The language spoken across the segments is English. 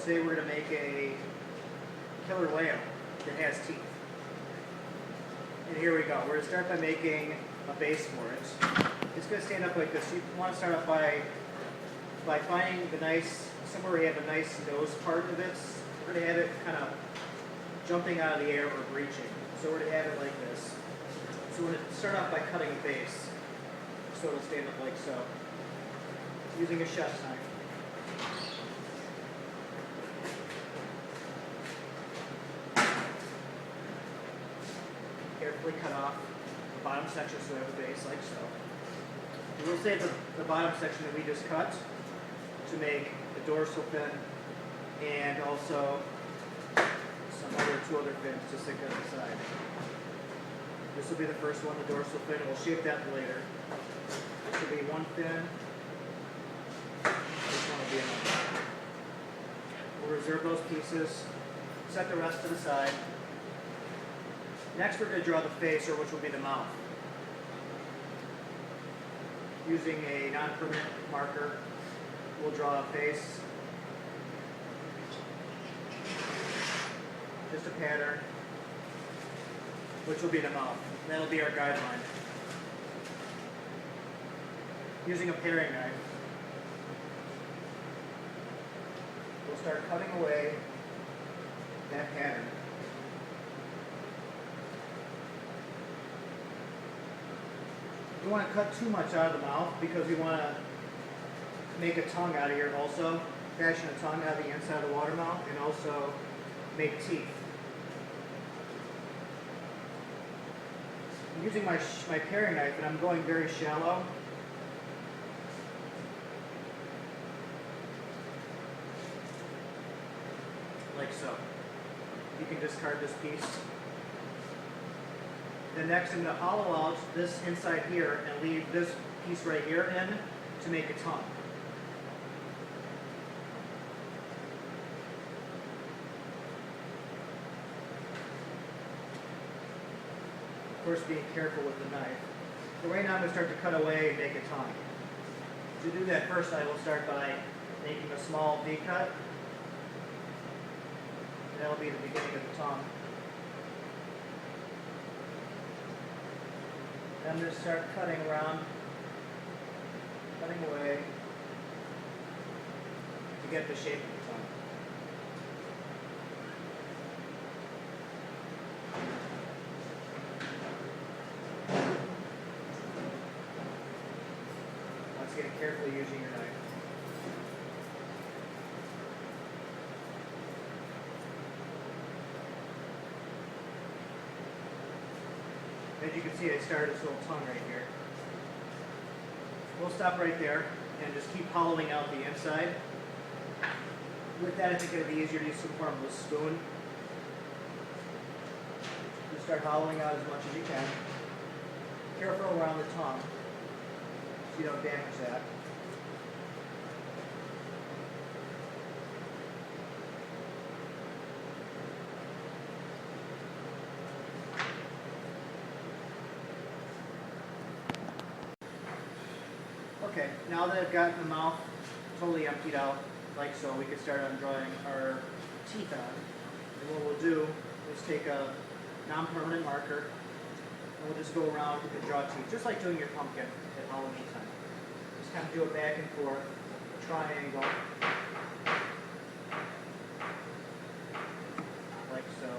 Today we're going to make a killer whale that has teeth. And here we go. We're going to start by making a base for it. It's going to stand up like this. You want to start off by finding the nice, somewhere where you have a nice nose part of it. We're going to have it kind of jumping out of the air or breaching. So we're going to have it like this. So we're going to start off by cutting a base. So it'll stand up like so. Using a chef's knife. Carefully cut off the bottom section so we have a base like so. And we'll save the bottom section that we just cut to make the dorsal fin and also two other fins to stick on the side. This will be the first one, the dorsal fin. We'll shape that later. This will be one fin. This one will be another. We'll reserve those pieces. Set the rest to the side. Next, we're going to draw the face, or which will be the mouth. Using a non-permanent marker, we'll draw a face. Just a pattern, which will be the mouth. And that'll be our guideline. Using a paring knife, we'll start cutting away that pattern. We don't want to cut too much out of the mouth because we want to make a tongue out of here also. Fashion a tongue out of the inside of the water mouth and also make teeth. I'm using my paring knife and I'm going very shallow. Like so. You can discard this piece. Then next I'm going to hollow out this inside here and leave this piece right here in to make a tongue. Of course, being careful with the knife. So right now I'm going to start to cut away and make a tongue. To do that, first I will start by making a small V cut. That'll be the beginning of the tongue. Then I'm going to start cutting around, cutting away to get the shape of the tongue. Once again, carefully using your knife. As you can see, I started this little tongue right here. We'll stop right there and just keep hollowing out the inside. With that, I think it'll be easier to use some form of a spoon. Just start hollowing out as much as you can. Careful around the tongue so you don't damage that. Okay, now that I've gotten the mouth totally emptied out, like so, we can start on drawing our teeth on. And what we'll do is take a non-permanent marker, and we'll just go around and draw teeth, just like doing your pumpkin at Halloween time. Just kind of do it back and forth, triangle, like so.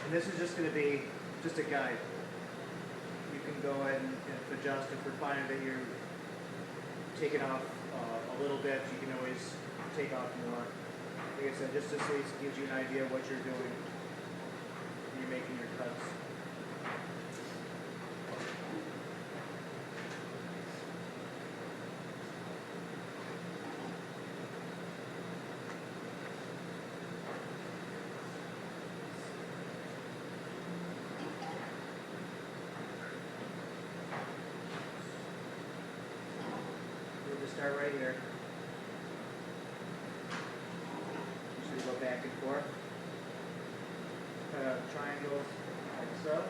And this is just going to be just a guide. You can go ahead and adjust if we're finding that you're taking off a little bit. You can always take off more. Like I said, just to see, it gives you an idea of what you're doing when you're making your cuts. Start right here. Usually go back and forth. Cut out triangles like so.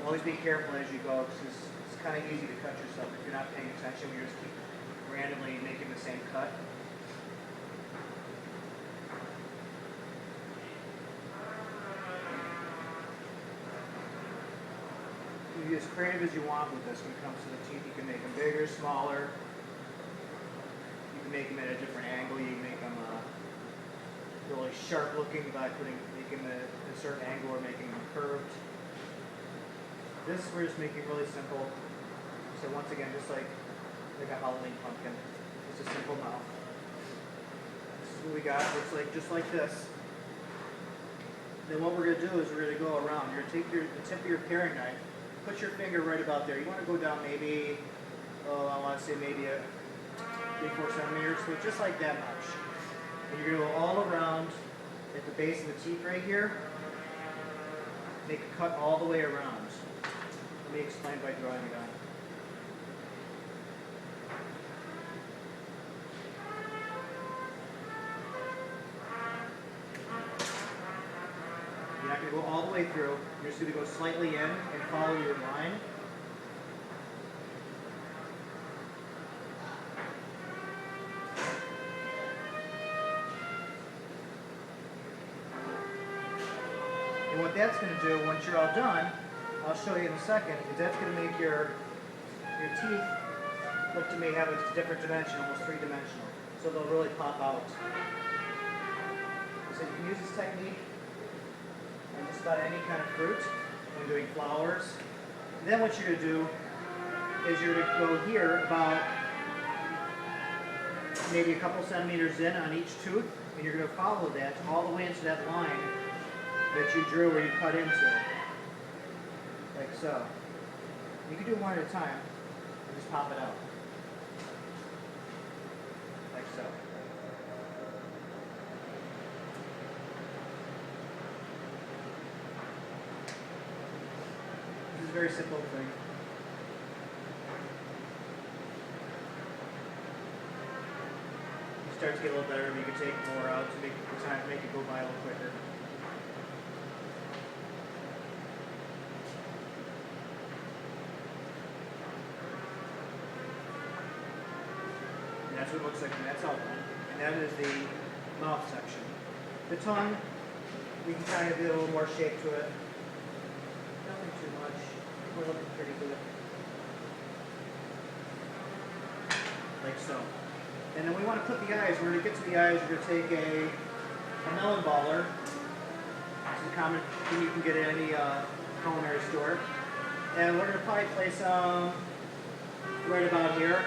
Always be careful as you go, because it's kind of easy to cut yourself if you're not paying attention. You just keep randomly making the same cut. You can be as creative as you want with this when it comes to the teeth. You can make them bigger, smaller. You can make them at a different angle. You can make them really sharp looking by making them at a certain angle or making them curved. This we're just making really simple. So once again, just like a Halloween pumpkin. Just a simple mouth. This is what we got. Looks like just like this. Then what we're going to do is we're going to go around. You're going to take the tip of your paring knife, put your finger right about there. You want to go down maybe, I want to say maybe 3-4 centimeters, so just like that much. And you're going to go all around at the base of the teeth right here. Make a cut all the way around. Let me explain by drawing it on. You're not going to go all the way through. You're just going to go slightly in and follow your line. And what that's going to do, once you're all done, I'll show you in a second, is that's going to make your teeth look to me have a different dimension, almost three-dimensional. So they'll really pop out. So you can use this technique on just about any kind of fruit when doing flowers. And then what you're going to do is you're going to go here about maybe a couple centimeters in on each tooth, and you're going to follow that all the way into that line that you drew where you cut into. Like so. You can do one at a time and just pop it out. Like so. This is a very simple thing. You start to get a little better, but you can take more out to make the time make it go by a little quicker. And that's what it looks like when that's all done. And that is the mouth section. The tongue, we can kind of do a little more shape to it. Nothing too much. We're looking pretty good. Like so. And then we want to put the eyes. We're going to get to the eyes. We're going to take a melon baller. It's a common thing you can get at any culinary store. And we're going to probably place right about here.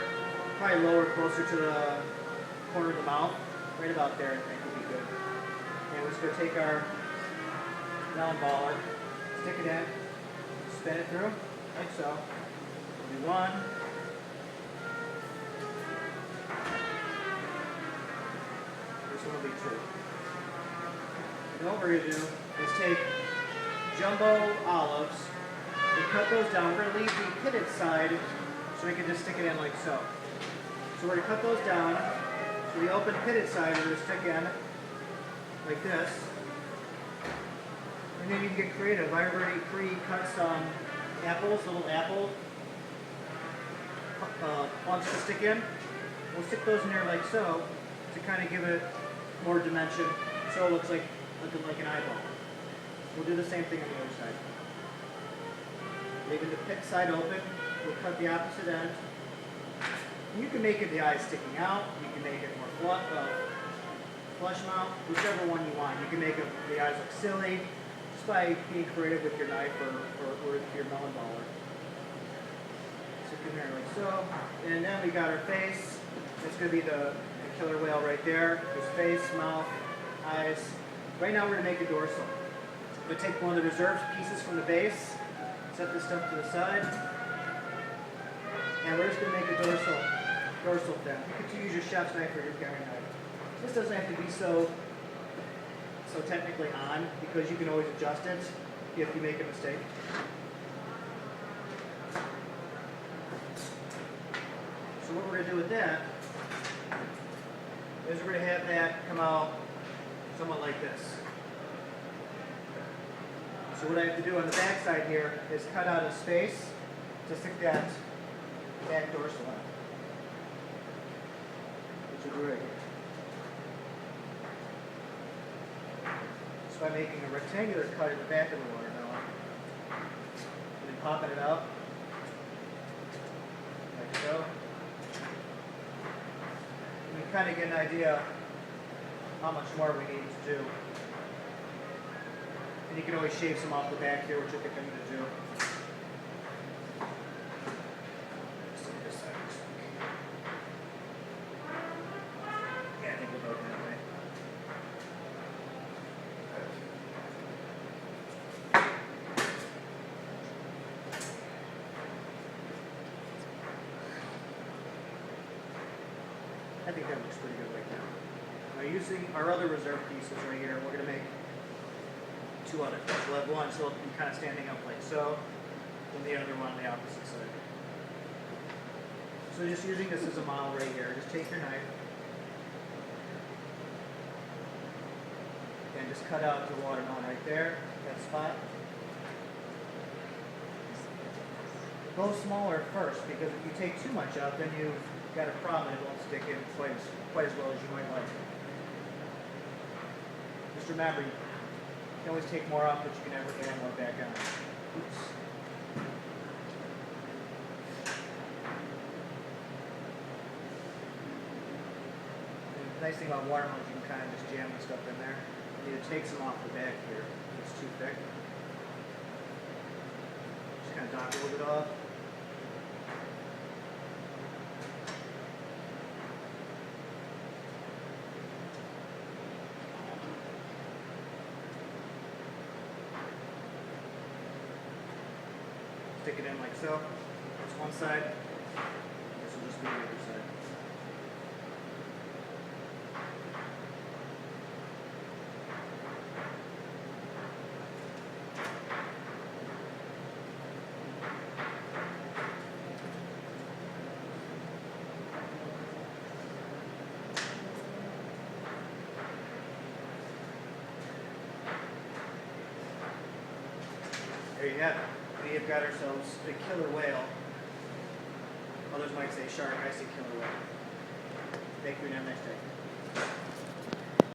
Probably lower, closer to the corner of the mouth. Right about there, I think, would be good. And we're just going to take our melon baller, stick it in, spin it through, like so. It'll be one. This one will be two. And what we're going to do is take jumbo olives and cut those down. We're going to leave the pitted side so we can just stick it in like so. So we're going to cut those down. So the open pitted side we're going to stick in like this. And then you can get creative. I already pre-cut some apples, little apple plunks to stick in. We'll stick those in there like so to kind of give it more dimension so it looks like an eyeball. We'll do the same thing on the other side. Leaving the pit side open, we'll cut the opposite end. You can make it the eyes sticking out, you can make it more flush mouth, whichever one you want. You can make the eyes look silly just by being creative with your knife or with your melon baller. Stick in there like so. And then we got our face. That's going to be the killer whale right there. His face, mouth, eyes. Right now we're going to make a dorsal. I'm going to take one of the reserved pieces from the base, set this stuff to the side, and we're just going to make a dorsal fin. You can use your chef's knife or your paring knife. This doesn't have to be so technically on, because you can always adjust it if you make a mistake. So what we're going to do with that is we're going to have that come out somewhat like this. So what I have to do on the back side here is cut out a space to stick that back dorsal in, which will do right here. So by making a rectangular cut in the back of the watermelon, and then popping it out, like so. And we kind of get an idea how much more we need to do. And you can always shave some off the back here, which I think I'm going to do. Just look at this side. Yeah, I think we'll go that way. I think that looks pretty good right now. Now using our other reserve pieces right here, we're going to make two other fish. We'll have one so it'll be kind of standing up like so, and the other one on the opposite side. So just using this as a model right here, just take your knife and just cut out the watermelon right there, that spot. Go smaller first, because if you take too much out, then you've got a problem and it won't stick in quite as well as you might like. Just remember, you can always take more off, but you can never add more back on. Oops. And the nice thing about watermelons, you can kind of just jam the stuff in there. You need to take some off the back here. It's too thick. Just kind of knock a little bit off. Stick it in like so. That's one side. This will just be the other side. There you have it. We have got ourselves a killer whale. Others might say shark, I say killer whale. Thank you and have a nice day.